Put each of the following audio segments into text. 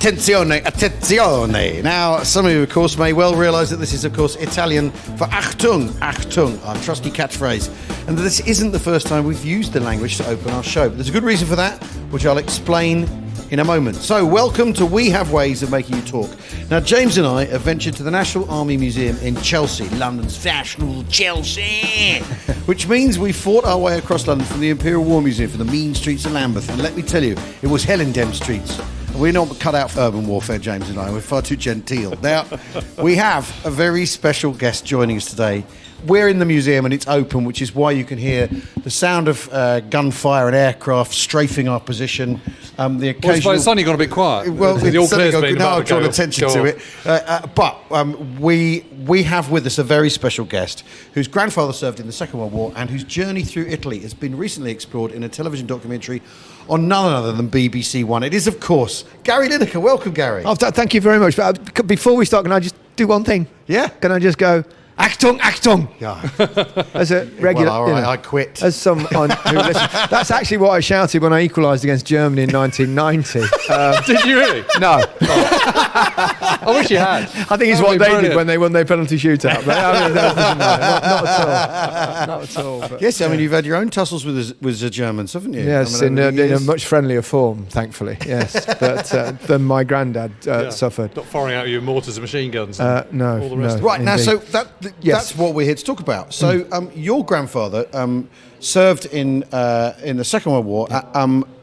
Attenzione, attenzione. Now, some of you, of course, may well realise that this is, of course, Italian for Achtung, Achtung, our trusty catchphrase. And this isn't the first time we've used the language to open our show. But there's a good reason for that, which I'll explain in a moment. So, welcome to We Have Ways of Making You Talk. Now, James and I have ventured to the National Army Museum in Chelsea, London's fashionable Chelsea, which means we fought our way across London from the Imperial War Museum for the mean streets of Lambeth. And let me tell you, it was hell in them streets. We're not cut out for urban warfare, James and I. We're far too genteel. Now, we have a very special guest joining us today. We're in the museum and it's open, which is why you can hear the sound of gunfire and aircraft strafing our position. The occasional... Well, it's suddenly got a bit quiet. Well, it's suddenly got... Now I've drawn attention to it. But we have with us a very special guest whose grandfather served in the Second World War and whose journey through Italy has been recently explored in a television documentary on none other than BBC One. It is, of course, Gary Lineker. Welcome, Gary. Oh, thank you very much. But before we start, can I just do one thing? Yeah. Can I just go, Achtung, Achtung? Yeah. As a regular... Well, all right, I quit. As someone who listens. That's actually what I shouted when I equalised against Germany in 1990. Did you really? No. I wish you had. I think it's what they did when they won their penalty shootout. But, I mean, not at all. Not at all. But, yes, I mean, you've had your own tussles with the Germans, haven't you? Yes, I mean, in a much friendlier form, thankfully, yes. But than my granddad suffered. Not firing out your mortars and machine guns. No, all the rest. no. Right, now, so that's what we're here to talk about. So, your grandfather served in the Second World War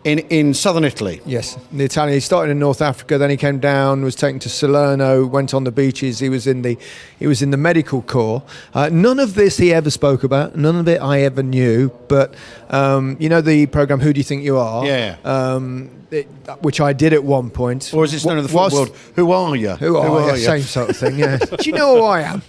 in southern Italy. Yes, the Italian. He started in North Africa, then he came down, was taken to Salerno, went on the beaches. He was in the medical corps. None of this he ever spoke about. None of it I ever knew. But you know the program Who Do You Think You Are? Yeah. Which I did at one point. Or is this known in the football world? Who are you? Who are you? Same sort of thing. Yeah. Do you know who I am?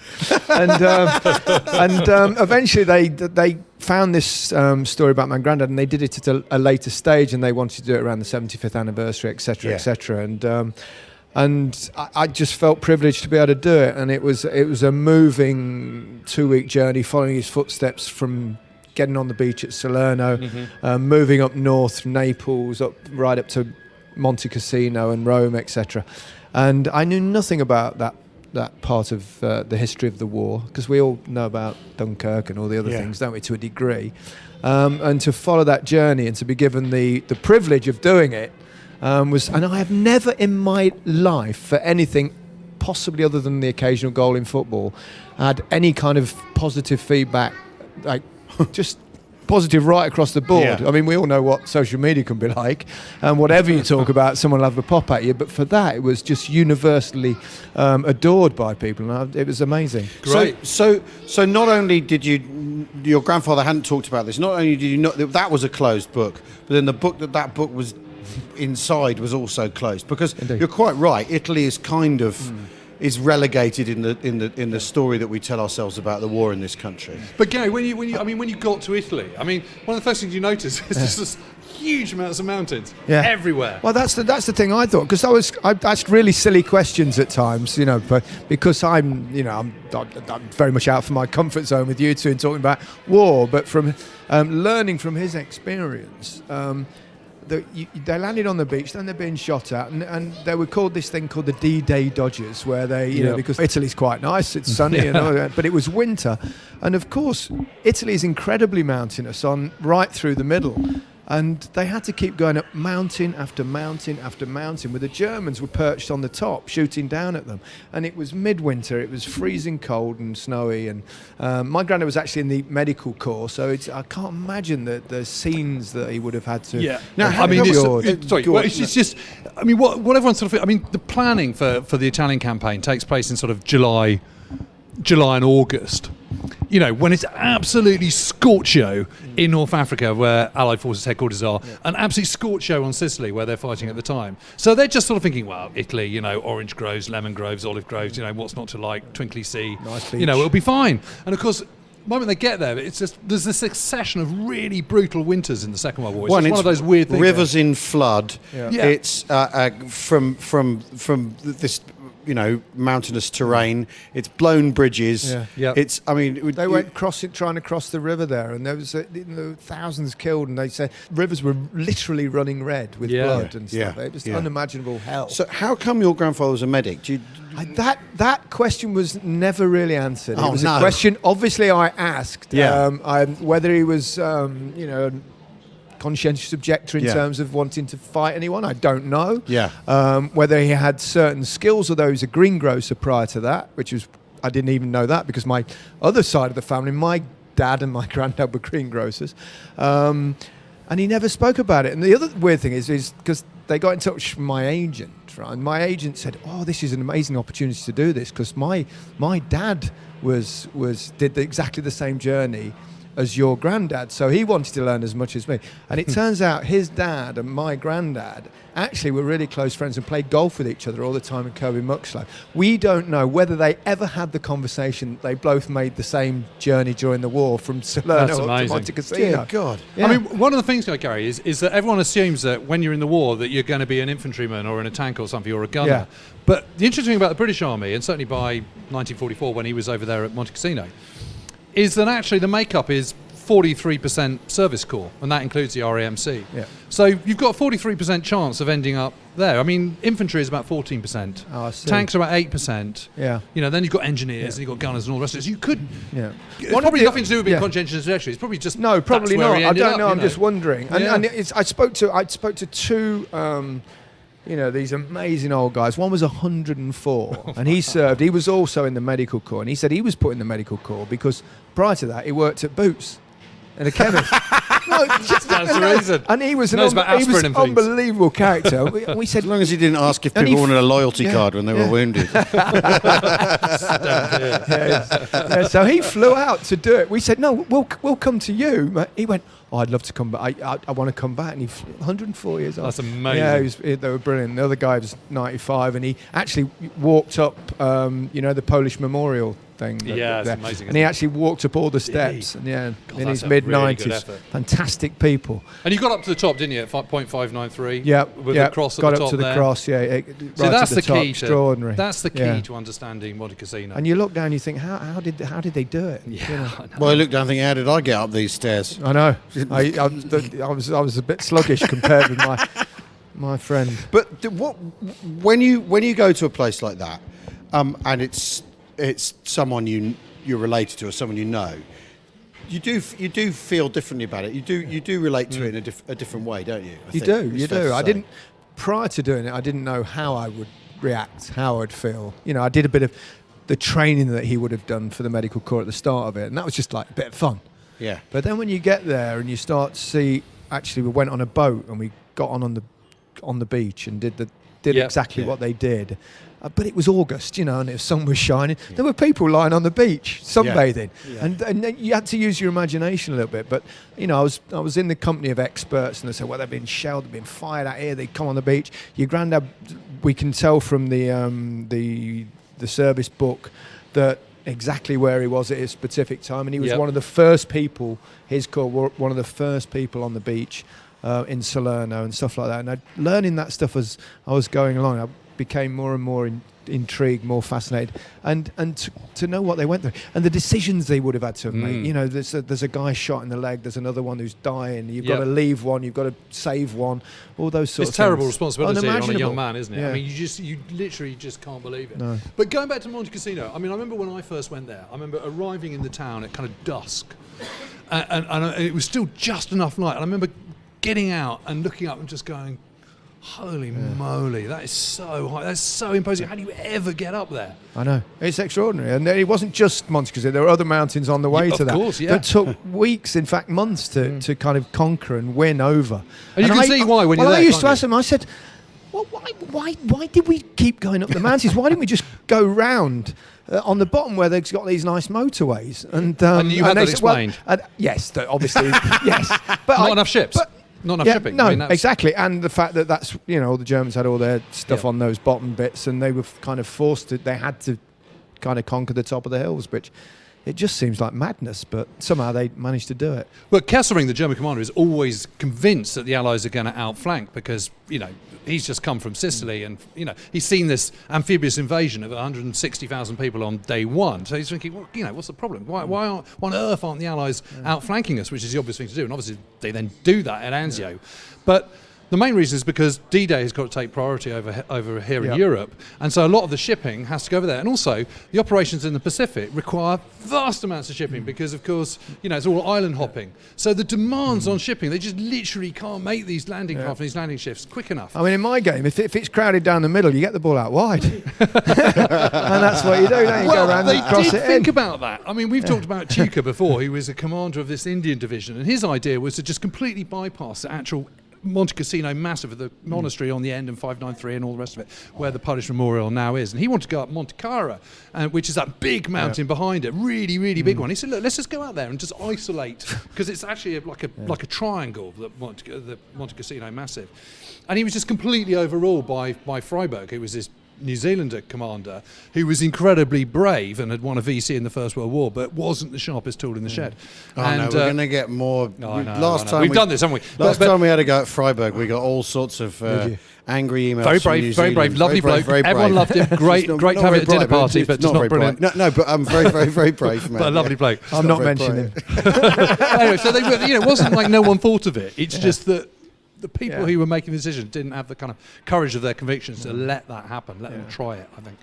And eventually they found this story about my granddad, and they did it at a later stage, and they wanted to do it around the 75th anniversary, etc., etc. And I just felt privileged to be able to do it, and it was a moving 2-week journey, following his footsteps from getting on the beach at Salerno, moving up north, Naples, right up to Monte Cassino and Rome, etc. And I knew nothing about that part of the history of the war, because we all know about Dunkirk and all the other things, don't we, to a degree. And to follow that journey and to be given the privilege of doing it and I have never in my life, for anything possibly other than the occasional goal in football, had any kind of positive feedback, like just positive right across the board. Yeah. I mean, we all know what social media can be like, and whatever you talk about, someone will have a pop at you. But for that, it was just universally adored by people, and it was amazing. Great. So not only did your grandfather hadn't talked about this, not only did you not, that was a closed book, but then the book that book was inside was also closed, because Indeed. You're quite right. Italy is kind of is relegated in the story that we tell ourselves about the war in this country. But Gary, when you got to Italy, I mean, one of the first things you notice is just this huge amounts of mountains everywhere. Well, that's the thing I thought, because I asked really silly questions at times, you know, but because I'm very much out from my comfort zone with you two and talking about war, but from learning from his experience. They landed on the beach, then they're being shot at, and they were called this thing called the D-Day Dodgers, where they, you know, because Italy's quite nice, it's sunny, and all that, but it was winter, and of course Italy is incredibly mountainous right through the middle. And they had to keep going up mountain after mountain after mountain, where the Germans were perched on the top, shooting down at them. And it was midwinter, it was freezing cold and snowy. And my granddad was actually in the medical corps, so I can't imagine the scenes that he would have had to. Yeah. Now, I mean, it's just. I mean, what everyone sort of. I mean, the planning for the Italian campaign takes place in sort of July and August. You know, when it's absolutely scorcho in North Africa, where Allied Forces headquarters are, an absolute scorcho on Sicily, where they're fighting at the time. So they're just sort of thinking, well, Italy, you know, orange groves, lemon groves, olive groves, you know, what's not to like, twinkly sea, nice beach. You know, it'll be fine. And of course, the moment they get there, it's just there's a succession of really brutal winters in the Second World War. It's one of those weird things. Rivers in flood. Yeah. It's from this mountainous terrain. It's blown bridges. Yeah. Yep. It's. I mean, They went trying to cross the river there, and there was thousands killed, and they said rivers were literally running red with blood and stuff. It was unimaginable hell. So how come your grandfather was a medic? That question was never really answered. Oh, it was no. a question, obviously, I asked whether he was, conscientious objector in terms of wanting to fight anyone. I don't know. Yeah. Whether he had certain skills, although he was a greengrocer prior to that, I didn't even know that because my other side of the family, my dad and my granddad were greengrocers. And he never spoke about it. And the other weird thing is because they got in touch with my agent, right? And my agent said, "Oh, this is an amazing opportunity to do this because my dad did exactly the same journey as your granddad, so he wanted to learn as much as me." And it turns out his dad and my granddad actually were really close friends and played golf with each other all the time in Kirby Muxloe. We don't know whether they ever had the conversation. They both made the same journey during the war from Salerno up to Monte Cassino. Dear God. Yeah. I mean, one of the things, Gary, is that everyone assumes that when you're in the war that you're going to be an infantryman or in a tank or something or a gunner. Yeah. But the interesting thing about the British Army, and certainly by 1944 when he was over there at Monte Cassino, is that actually the makeup is 43% service corps, and that includes the RAMC. Yeah. So you've got a 43% chance of ending up there. I mean, infantry is about 14%. Oh, I see. Tanks are about 8%. Yeah. Then you've got engineers and you've got gunners and all the rest of it. So you could... Yeah. It's probably nothing to do with being conscientious objector. It's probably just... No, probably that's where not. he I ended don't up, know. I'm just wondering. And I spoke to two... these amazing old guys. One was 104, and he served. He was also in the medical corps, and he said he was put in the medical corps because prior to that he worked at Boots, in a chemist. That's the reason. And he was an unbelievable character. We said, as long as he didn't ask if people wanted a loyalty card when they were wounded. So he flew out to do it. We said, no, we'll come to you. He went, oh, I'd love to come back. I want to come back. And he 104 years old. That's amazing. Yeah, they were brilliant. The other guy was 95, and he actually walked up, the Polish memorial thing. It's amazing. And he actually walked up all the steps. And God, in his mid-90s. Really fantastic people. And you got up to the top, didn't you, at 5.593? Yeah. With the cross at got the top up to there. the cross, So that's the key. Extraordinary. That's the key to understanding Monte Cassino. And you look down, you think, how did they do it? Yeah. Well, I look down and think, how did I get up these stairs? I know. I was a bit sluggish compared with my friend. But when you go to a place like that, and it's someone you're related to or someone you know, you do feel differently about it. You do relate to it in a different way, don't you? You do. I didn't, prior to doing it, I didn't know how I would react, how I'd feel. I did a bit of the training that he would have done for the medical corps at the start of it, and that was just like a bit of fun. Yeah. But then when you get there and you start to see, actually, we went on a boat and we got on the beach and did exactly what they did. But it was August, and the sun was shining. Yeah. There were people lying on the beach sunbathing, and you had to use your imagination a little bit. But I was in the company of experts, and they said, "Well, they've been shelled, they've been fired out here. They come on the beach." Your granddad, we can tell from the service book that exactly where he was at his specific time, and he was one of the first people. His corps were one of the first people on the beach in Salerno and stuff like that. And learning that stuff as I was going along, I became more and more intrigued, more fascinated, and to know what they went through and the decisions they would have had to have made. There's a guy shot in the leg, there's another one who's dying, you've got to leave one, you've got to save one, all those sorts of things. It's terrible responsibility on a young man, isn't it? Yeah. I mean, you literally just can't believe it. No. But going back to Monte Cassino, I mean, I remember when I first went there, I remember arriving in the town at kind of dusk, and it was still just enough light, and I remember getting out and looking up and just going, holy moly, that is so high, that's so imposing. How do you ever get up there? I know, it's extraordinary. And it wasn't just Monte Cassino, there were other mountains on the way to that. Of course, yeah. That took weeks, in fact months to kind of conquer and win over. And you can see why when you're there. I used to ask them, I said, well, why did we keep going up the mountains? Why didn't we just go round on the bottom where they've got these nice motorways? And you had that explained? Yes, obviously, yes. But not enough ships. Not enough shipping. No, exactly. And the fact that that's, the Germans had all their stuff on those bottom bits, and they were kind of forced to, they had to kind of conquer the top of the hills, which, it just seems like madness, but somehow they managed to do it. Well, Kesselring, the German commander, is always convinced that the Allies are going to outflank because, he's just come from Sicily and, he's seen this amphibious invasion of 160,000 people on day one. So he's thinking, well, what's the problem? Why on earth aren't the Allies outflanking us, which is the obvious thing to do? And obviously they then do that at Anzio. Yeah. But the main reason is because D-Day has got to take priority over here in Europe, and so a lot of the shipping has to go over there. And also, the operations in the Pacific require vast amounts of shipping because, of course, it's all island hopping. So the demands on shipping, they just literally can't make these landing craft and these landing shifts quick enough. I mean, in my game, if it's crowded down the middle, you get the ball out wide. And that's what you do, don't you? Go around and cross it in. Think about that. I mean, we've talked about Tuka before. He was a commander of this Indian division, and his idea was to just completely bypass the actual Monte Cassino massive of the monastery on the end and 593 and all the rest of it, where the Polish Memorial now is. And he wanted to go up Monte Cara, which is that big mountain behind it, really, really big one. He said, look, let's just go out there and just isolate, because it's actually like a triangle, the Monte Cassino massive. And he was just completely overruled by Freiberg, who was this New Zealander commander who was incredibly brave and had won a VC in the First World War, but wasn't the sharpest tool in the shed. We're going to get more. Last time we've done this, haven't we? Last time we had a go at Freiberg, we got all sorts of angry emails. Very brave, lovely bloke. Everyone loved him. Great to have it at a dinner party, but just not brilliant. No, but I'm very, very, very brave, man. But a lovely bloke. I'm not mentioning him. Anyway, so it wasn't like no one thought of it. It's just that the people who were making the decision didn't have the kind of courage of their convictions to let that happen, let them try it, I think.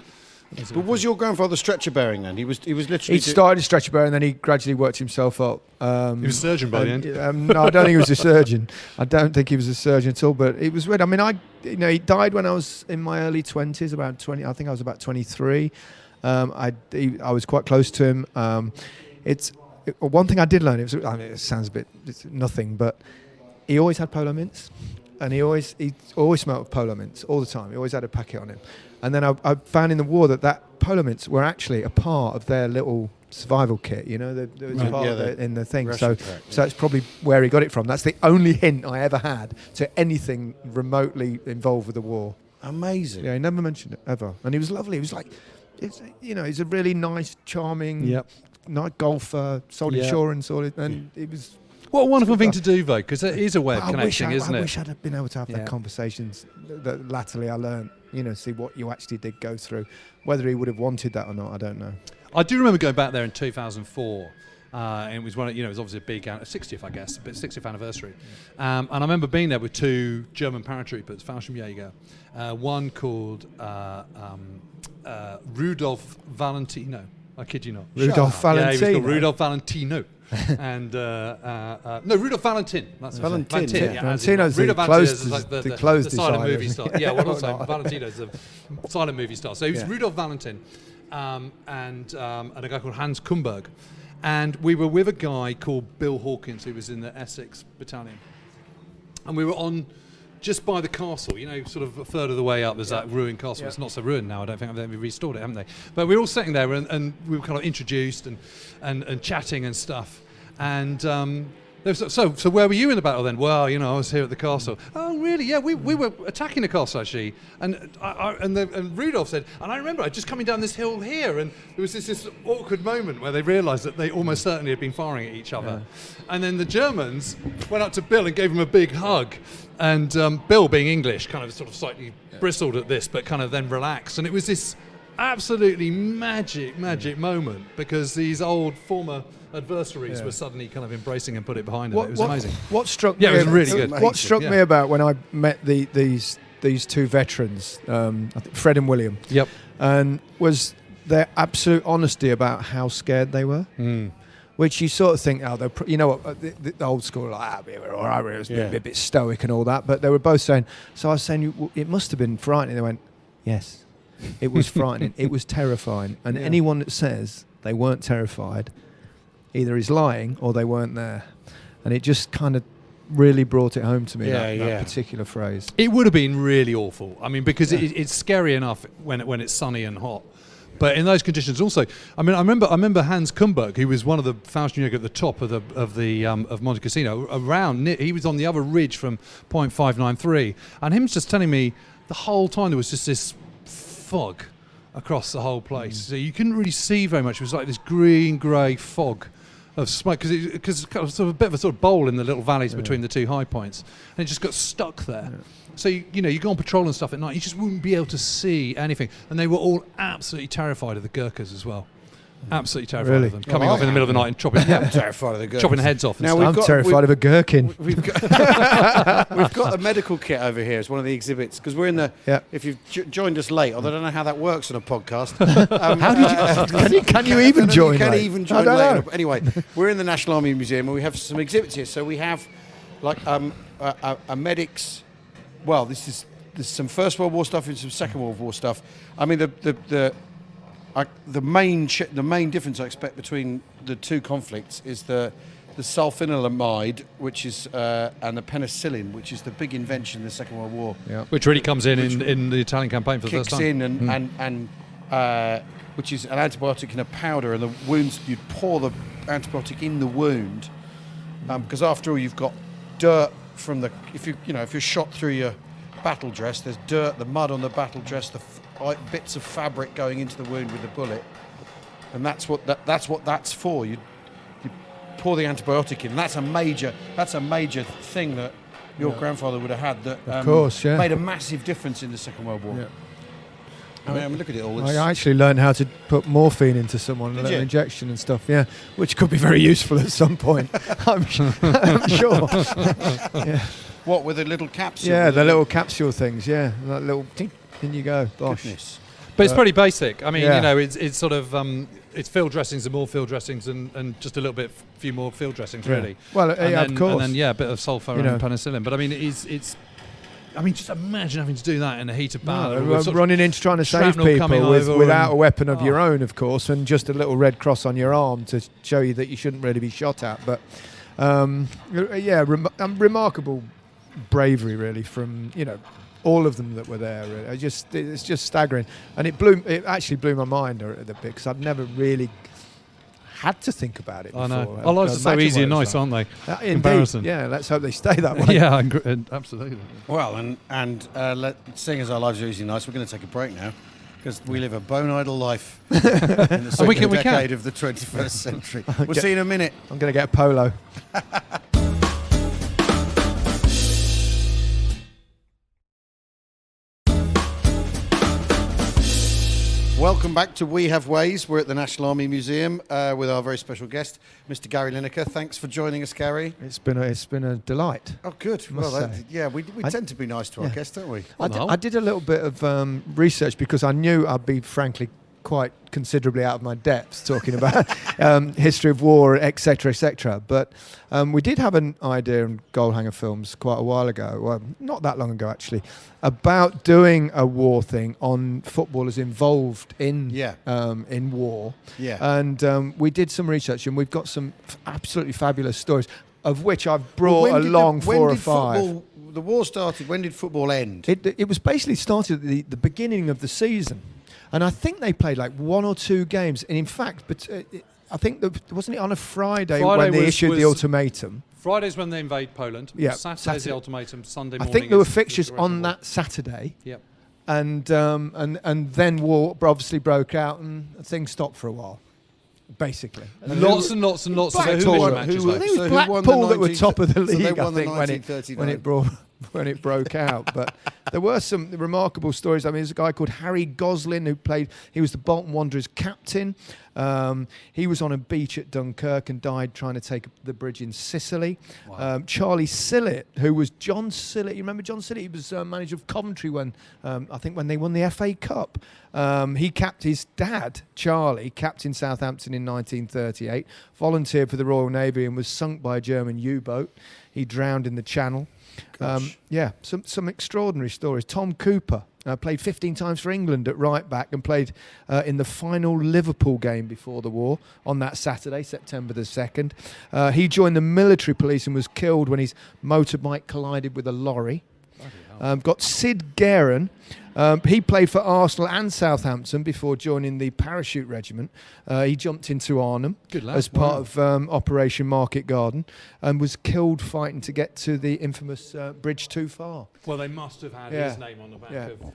But was your grandfather stretcher bearing then? He was literally... He started stretcher bearing and then he gradually worked himself up. He was a surgeon by the end? No, I don't think he was a surgeon. I don't think he was a surgeon at all, but it was weird. I mean, he died when I was in my early 20s, about 20, I think I was about 23. I was quite close to him. One thing I did learn, it sounds a bit, it's nothing, but he always had polo mints, and he always smelled of polo mints all the time. He always had a packet on him. And then I found in the war that polo mints were actually a part of their little survival kit. There was a part of it in the thing. So it's probably where he got it from. That's the only hint I ever had to anything remotely involved with the war. Amazing. Yeah, he never mentioned it ever, and he was lovely. He was like, he's a really nice, charming, nice golfer, sold insurance, and it was. What a wonderful thing to do, though, because it is a way of connecting, isn't it? I wish I'd been able to have the conversations that latterly I learned, see what you actually did go through. Whether he would have wanted that or not, I don't know. I do remember going back there in 2004. And it was it was obviously a big 60th, I guess, but 60th anniversary. And I remember being there with two German paratroopers, Fallschirmjäger, one called Rudolf Valentino. I kid you not. Rudolf Valentino. Yeah, he was called Rudolf Valentino. And no, Rudolf Valentin. That's Valentin. Yeah, Valentino's Rudolf Valentino's is like the close the silent designer. movie star. Yeah, well, also Valentino's the silent movie star. So he was Rudolf Valentin, and a guy called Hans Kumberg, and we were with a guy called Bill Hawkins, who was in the Essex Battalion, and we were on just by the castle, sort of a third of the way up, there's that ruined castle. It's not so ruined now, I don't think. They've restored it, haven't they? But we were all sitting there and we were kind of introduced and chatting and stuff. And so where were you in the battle then? Well, I was here at the castle. Oh, really? Yeah, we were attacking the castle, actually. And Rudolf said, and I remember just coming down this hill here, and there was this awkward moment where they realised that they almost certainly had been firing at each other. Yeah. And then the Germans went up to Bill and gave him a big hug. And Bill, being English, kind of sort of slightly bristled at this, but kind of then relaxed. And it was this absolutely magic moment, because these old former adversaries were suddenly kind of embracing and put it behind them. It was amazing. What struck me? Yeah, it was really good. What struck me about when I met these two veterans, I think Fred and William, and was their absolute honesty about how scared they were. Which you sort of think, the old school, we're all right, it was a bit stoic and all that, but they were both saying, so I was saying, it must have been frightening. They went, yes, it was frightening, it was terrifying, and anyone that says they weren't terrified either is lying or they weren't there. And it just kind of really brought it home to me, that particular phrase. It would have been really awful, because it's scary enough when it's sunny and hot. But in those conditions, also, I remember Hans Kumberg, who was one of the Fallschirmjäger at the top of Monte Cassino. He was on the other ridge from point 593, and him just telling me the whole time there was just this fog across the whole place. So you couldn't really see very much. It was like this green-grey fog of smoke, because it's kind of a bit of a sort of bowl in the little valleys between the two high points, and it just got stuck there. Yeah. So you go on patrol and stuff at night, you just wouldn't be able to see anything. And they were all absolutely terrified of the Gurkhas as well. Absolutely terrified of them. Coming off in the middle of the night and chopping terrified of the Gurkhas. Chopping heads off. Now I'm terrified of a gherkin. We've got the medical kit over here as one of the exhibits, because we're in the. Yeah. If you've joined us late, although I don't know how that works on a podcast. How did you? Can you even join? Can even join late? Anyway, we're in the National Army Museum and we have some exhibits here. So we have like a medics. Well, there's some First World War stuff and some Second World War stuff. I mean, the main difference I expect between the two conflicts is the sulfonilamide, which is and the penicillin, which is the big invention in the Second World War. Yeah. Which really comes in the Italian campaign for the first time. Kicks in and which is an antibiotic in a powder, and the wounds, you'd pour the antibiotic in the wound, because after all you've got dirt from if you're shot through your battle dress, there's dirt, the mud on the battle dress, the bits of fabric going into the wound with the bullet, and that's what that's for. You pour the antibiotic in. That's a major thing that your grandfather would have had. That of course, made a massive difference in the Second World War. Yeah. I mean, look at it all. I actually learned how to put morphine into someone, a little injection and stuff. Yeah, which could be very useful at some point. I'm sure. Yeah. What, with a little capsule? Yeah, the little capsule things. Yeah, that little. In you go. Bosh. Goodness. But it's pretty basic. I mean, it's sort of it's field dressings and more field dressings and just a little bit few more field dressings really. Well, of course. And then a bit of sulfur and penicillin. But I mean, it's. I mean, just imagine having to do that in a heat of battle. Running in trying to save people without a weapon of your own, of course, and just a little red cross on your arm to show you that you shouldn't really be shot at. But remarkable bravery, really, from all of them that were there. It's just staggering, and it actually blew my mind a bit, because I'd never really had to think about it before. I know. Our lives are so easy and nice, aren't they? Indeed. Yeah, let's hope they stay that way. Yeah, absolutely. Well, and seeing as our lives are easy and nice, we're going to take a break now, because we live a bone idle life in the second decade of the 21st century. We'll see you in a minute. I'm going to get a polo. Welcome back to We Have Ways. We're at the National Army Museum with our very special guest, Mr. Gary Lineker. Thanks for joining us, Gary. It's been a delight. Oh, good. Well, we tend to be nice to our guests, don't we? I did a little bit of research, because I knew I'd be, frankly, quite considerably out of my depth talking about history of war, etc., etc. But we did have an idea in Goalhanger Films quite a while ago, well, not that long ago actually, about doing a war thing on footballers involved in war. Yeah. And we did some research, and we've got some absolutely fabulous stories, of which I've brought along 4 or 5. The war started. When did football end? It was basically started at the beginning of the season. And I think they played like 1 or 2 games. And in fact, I think wasn't it on a Friday when they issued the ultimatum? Friday's when they invade Poland. Yeah. Saturday's the ultimatum. Sunday morning. I think there were fixtures on that Saturday. Yep. And then war obviously broke out, and things stopped for a while. Basically, and lots and lots of matches. It was Blackpool that were top of the league. I think when it broke out. But there were some remarkable stories. I mean, there's a guy called Harry Goslin he was the Bolton Wanderers captain. He was on a beach at Dunkirk and died trying to take the bridge in Sicily. Wow. Charlie Sillett, who was John Sillett. You remember John Sillett? He was manager of Coventry when they won the FA Cup. His dad, Charlie, captained Southampton in 1938, volunteered for the Royal Navy and was sunk by a German U-boat. He drowned in the Channel. Some extraordinary stories. Tom Cooper played 15 times for England at right back and played in the final Liverpool game before the war on that Saturday, September the 2nd. He joined the military police and was killed when his motorbike collided with a lorry. Got Sid Guerin. He played for Arsenal and Southampton before joining the parachute regiment. He jumped into Arnhem as part of Operation Market Garden and was killed fighting to get to the infamous Bridge Too Far. Well, they must have had his name on the back of...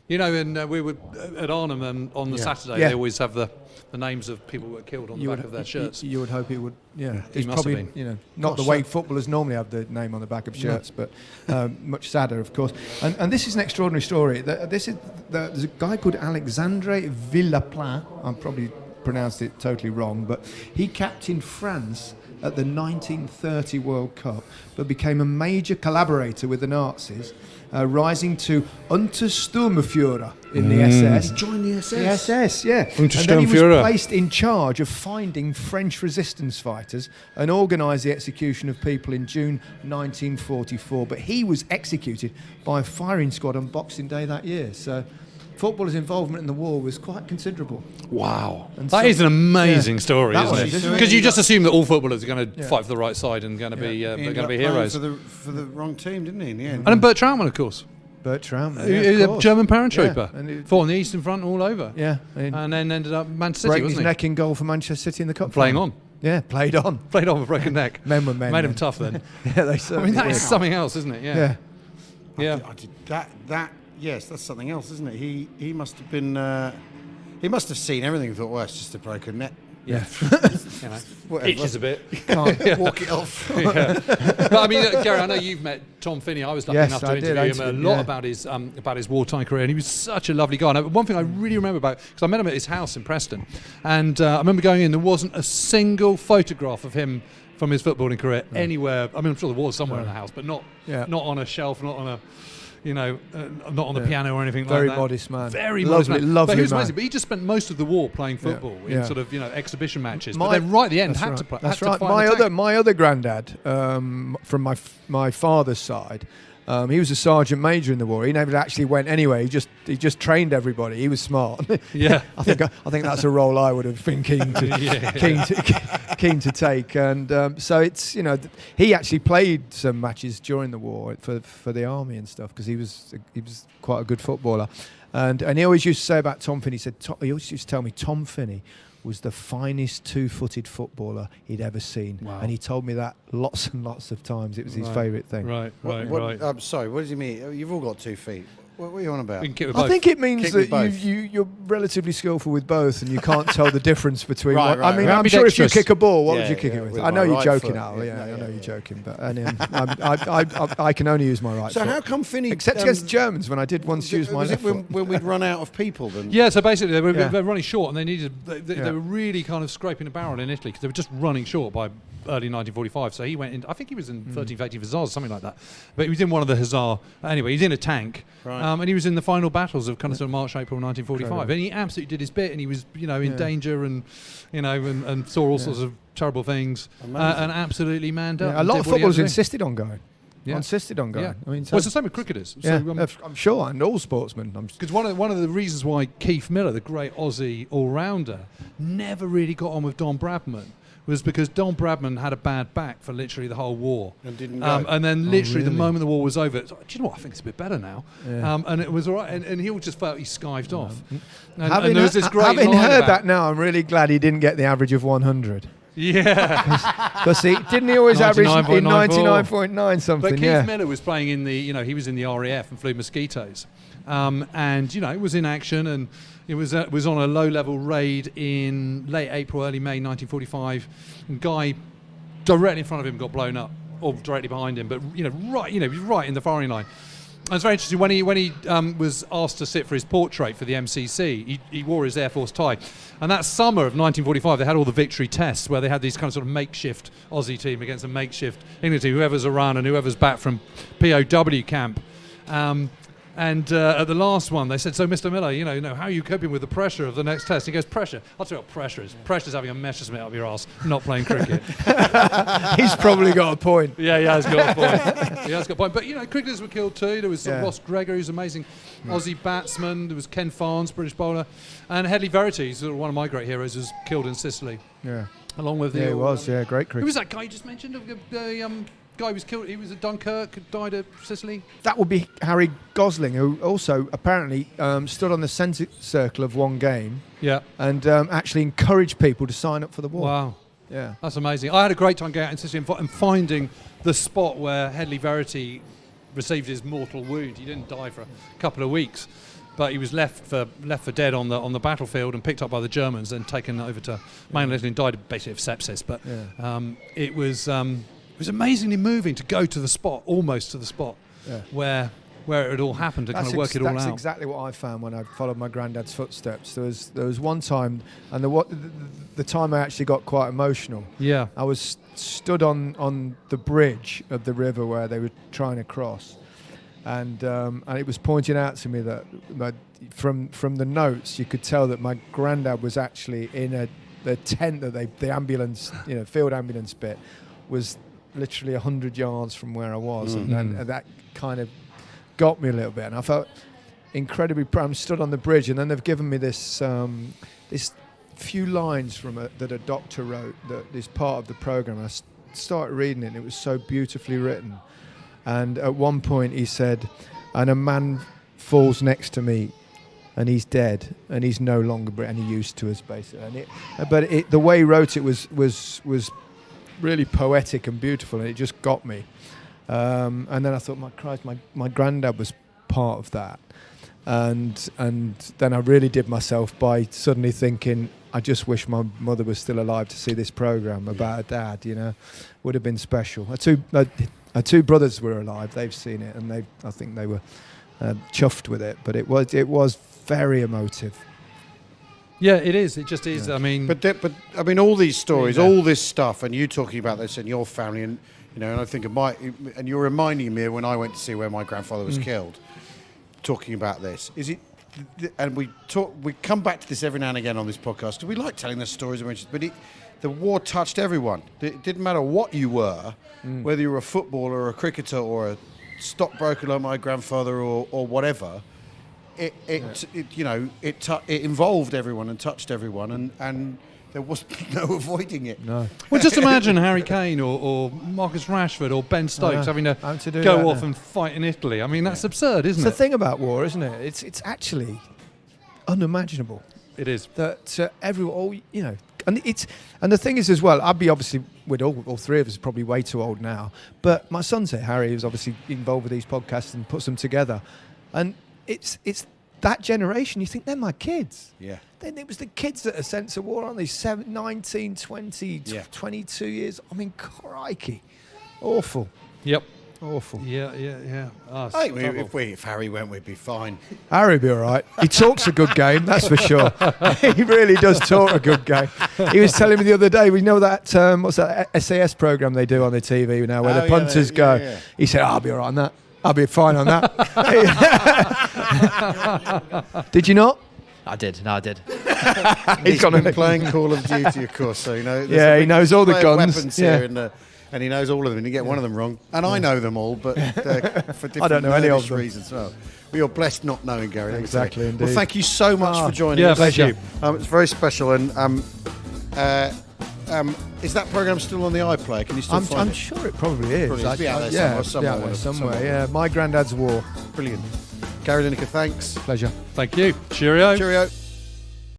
You know, and we were at Arnhem, and on the Saturday they always have the names of people who were killed on the back of their shirts. You would hope it would. Yeah, He it's must probably have been. Not the way footballers normally have the name on the back of shirts, but much sadder, of course. And this is an extraordinary story. There's a guy called Alexandre Villaplin. I probably pronounced it totally wrong, but he captained France at the 1930 World Cup, but became a major collaborator with the Nazis, rising to Untersturmführer in the SS. He joined the SS? The SS, yeah. And then he was placed in charge of finding French resistance fighters and organised the execution of people in June 1944. But he was executed by a firing squad on Boxing Day that year. So footballers' involvement in the war was quite considerable. Wow. And That is an amazing story, That isn't was, it? Because you just assume that all footballers are going to fight for the right side and going to be He they're ended going to up be playing heroes. for the wrong team, didn't he, in the end? And then Bert Trautmann, of course. Bert Trautmann, A German paratrooper. Yeah, and fought on the Eastern Front all over. Yeah. And then ended up Manchester City, breaking wasn't his he? neck in goal for Manchester City in the Cup. Playing final. on. Yeah, played on. Played on with a broken neck. Men were men. Made him then. tough then. Yeah, they I certainly mean, that did. is something else, isn't it? Yeah. Yeah. I did that. Yes, that's something else, isn't it? He must have been. He must have seen everything and thought, well, it's just a broken neck. Yeah. You know, Whatever. itches a bit. Can't walk it off. Yeah. But I mean, Gary, I know you've met Tom Finney. I was lucky Yes, enough to I did. interview him a lot about his wartime career, and he was such a lovely guy. And one thing I really remember about, because I met him at his house in Preston, and I remember going in, there wasn't a single photograph of him from his footballing career anywhere. I mean, I'm sure there was somewhere in the house, but not on a shelf, not on a. Not on the piano or anything Very like that. modest man. Very modest man. Lovely but he was man. amazing. But he just spent most of the war playing football in sort of exhibition matches. But then right at the end had to play. That's had to right. fight My other granddad, from my father's side, he was a sergeant major in the war. He never actually went anywhere. He just trained everybody. He was smart. Yeah. I think that's a role I would have been keen to take. And so it's he actually played some matches during the war for the army and stuff because he was quite a good footballer. And he always used to say about Tom Finney. He always used to tell me Tom Finney was the finest two-footed footballer he'd ever seen. Wow. And he told me that lots and lots of times. It was his favourite thing. Right. I'm sorry, what does he mean? You've all got 2 feet. What are you on about? We can kick with I both. think it means Kick with that both. you're relatively skillful with both, and you can't tell the difference between. Right, I mean, right. I'm sure if you Ambidextrous. kick a ball, what Yeah, would you kick yeah, it with? with I know my you're right joking, foot. Al. Yeah, I know yeah. you're joking, but I can only use my right So foot. how come Finney... Except against Germans, when I did once use my was left it when, foot. when we'd run out of people then? Yeah, so basically they were Yeah. running short, and they were really kind of scraping the barrel in Italy because they were just running short by early 1945. So he went in. I think he was in 13th, 18th Hussars, something like that. But he was in one of the Hussar. Anyway, he's in a tank, Right. and he was in the final battles of kind of sort of March, April 1945, Incredible. and he absolutely did his bit, and he was in Yeah. danger, and and saw all sorts of terrible things, Amazing. and absolutely manned up. Yeah, a and lot did of what he had footballers to do. insisted on going. Yeah. Insisted on going. Yeah. I mean, Well, it's the same with cricketers. yeah, So, I'm sure, and all sportsmen. because one of the reasons why Keith Miller, the great Aussie all-rounder, never really got on with Don Bradman was because Don Bradman had a bad back for literally the whole war. And didn't go. And then literally the really? moment the war was over, it's like, do you know what, I think it's a bit better now. Yeah. And it was all right. And he all just felt he skived off. And Having, there was this great having line heard about- that now, I'm really glad he didn't get the average of 100. Yeah. Because didn't he always average in 99.94? 99.9 something? But Keith yeah. Miller was playing in the, he was in the RAF and flew mosquitoes. And, was in action, and it was on a low-level raid in late April, early May 1945. And guy directly in front of him got blown up, or directly behind him, but, he was right in the firing line. And it's very interesting, when he was asked to sit for his portrait for the MCC, he wore his Air Force tie. And that summer of 1945, they had all the victory tests where they had these kind of sort of makeshift Aussie team against a makeshift England team, whoever's around and whoever's back from POW camp. And at the last one, they said, so Mr. Miller, how are you coping with the pressure of the next test? He goes, pressure? I'll tell you what pressure is. Pressure's having a Messerschmitt up your arse, not playing cricket. He's probably got a point. Yeah, he has got a point. He has got a point. But, cricketers were killed too. There was Yeah. Ross Gregory, who's amazing Aussie batsman. There was Ken Farnes, British bowler. And Headley Verity, sort of one of my great heroes, was killed in Sicily. Yeah. Along with Yeah, he was. Yeah, great Who cricket. was that guy you just mentioned? The guy who was killed. He was at Dunkirk, died at Sicily. That would be Harry Gosling, who also apparently stood on the centre circle of one game Yeah. and actually encouraged people to sign up for the war. Wow. Yeah. That's amazing. I had a great time going out in Sicily and finding the spot where Headley Verity received his mortal wound. He didn't die for a couple of weeks. but he was left for dead on the battlefield and picked up by the Germans and taken over to mainland Italy and died basically of sepsis. But it was amazingly moving to go to the spot, almost to the spot where it had all happened, to kind of work it all out. That's exactly what I found when I followed my granddad's footsteps. There was one time, and the time I actually got quite emotional. Yeah, I was stood on the bridge of the river where they were trying to cross, and it was pointing out to me that from the notes you could tell that my granddad was actually in the tent that the ambulance, field ambulance bit, was literally 100 yards from where I was, and that kind of got me a little bit, and I felt incredibly proud. I'm stood on the bridge, and then they've given me this few lines from that a doctor wrote that is part of the program. I started reading it, and it was so beautifully written. And at one point he said, "And a man falls next to me, and he's dead, and he's no longer and he used to us," basically. And the way he wrote it was really poetic and beautiful, and it just got me. And then I thought, my Christ, my granddad was part of that, and then I really did myself by suddenly thinking, I just wish my mother was still alive to see this program about her dad. Would have been special. Her two brothers were alive; they've seen it, and I think they were chuffed with it. But it was very emotive. Yeah, it is. It just is. Yeah. I mean, but I mean, all these stories, all this stuff, and you talking about this and your family, and and I think of and you're reminding me when I went to see where my grandfather was killed. Talking about this, is it? And we come back to this every now and again on this podcast because we like telling the stories. But the war touched everyone. It didn't matter what you were, whether you were a footballer or a cricketer or a stockbroker like my grandfather or whatever. It involved everyone and touched everyone, and there was no avoiding it. No. Well, just imagine Harry Kane or Marcus Rashford or Ben Stokes having to go off and fight in Italy. I mean, that's absurd, isn't it? It's the thing about war, isn't it? It's actually unimaginable. It is. That everyone, and the thing is as well, I'd be obviously, with all three of us, probably way too old now, but my son's here, Harry, who's obviously involved with these podcasts and puts them together, and it's that generation, you think they're my kids. Yeah. Then it was the kids that are sent to war, aren't they? 19, 20, 22 years. I mean, crikey. Awful. Yep. Awful. Yeah. If Harry went, we'd be fine. Harry'd be all right. He talks a good game, that's for sure. He really does talk a good game. He was telling me the other day, we know that, what's that SAS program they do on the TV now, where the punters go. Yeah. He said, I'll be all right on that. I'll be fine on that. Did you not? I did. No, I did. He's been playing Call of Duty, of course, so he knows all the guns. Weapons here, and he knows all of them. And you get one of them wrong, and I know them all, but for different I don't know any of them. reasons. Well, you're blessed not knowing, Gary. Exactly, indeed. Well, thank you so much for joining us. Pleasure. It's very special, and is that program still on the iPlayer? Can you still find it? I'm sure it probably is. It'll be out there somewhere. Yeah, My Granddad's War. Brilliant. Gary Lineker, thanks. Pleasure. Thank you. Cheerio. Cheerio.